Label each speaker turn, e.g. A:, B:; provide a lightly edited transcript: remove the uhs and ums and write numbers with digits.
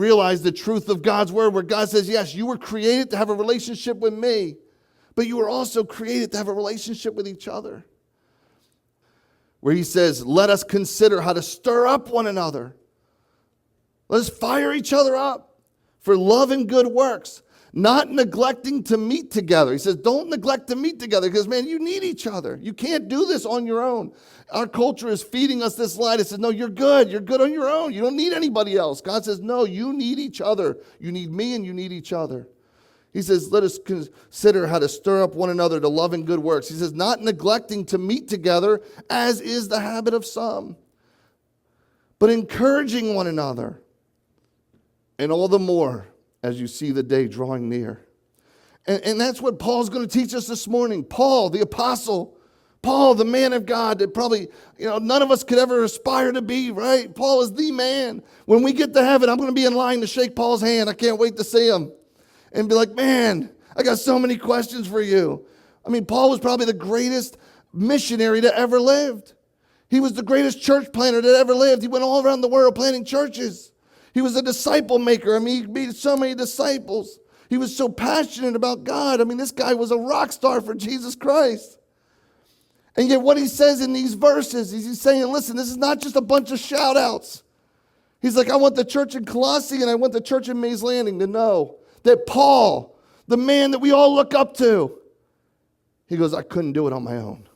A: realize the truth of God's word, where God says, yes, you were created to have a relationship with me, but you were also created to have a relationship with each other. Where he says, let us consider how to stir up one another. Let us fire each other up for love and good works, not neglecting to meet together. He says, don't neglect to meet together because, man, you need each other. You can't do this on your own. Our culture is feeding us this lie that says, no, you're good. You're good on your own. You don't need anybody else. God says, no, you need each other. You need me and you need each other. He says, let us consider how to stir up one another to love and good works. He says, not neglecting to meet together, as is the habit of some, but encouraging one another, and all the more as you see the day drawing near. And that's what Paul's going to teach us this morning. Paul, the apostle, Paul, the man of God that probably, none of us could ever aspire to be, right? Paul is the man. When we get to heaven, I'm going to be in line to shake Paul's hand. I can't wait to see him and be like, man, I got so many questions for you. I mean, Paul was probably the greatest missionary that ever lived. He was the greatest church planter that ever lived. He went all around the world planting churches. He was a disciple maker. I mean, he made so many disciples. He was so passionate about God. I mean, this guy was a rock star for Jesus Christ. And yet what he says in these verses, he's saying, listen, this is not just a bunch of shout outs. He's like, I want the church in Colossae and I want the church in Mays Landing to know that Paul, the man that we all look up to, he goes, I couldn't do it on my own.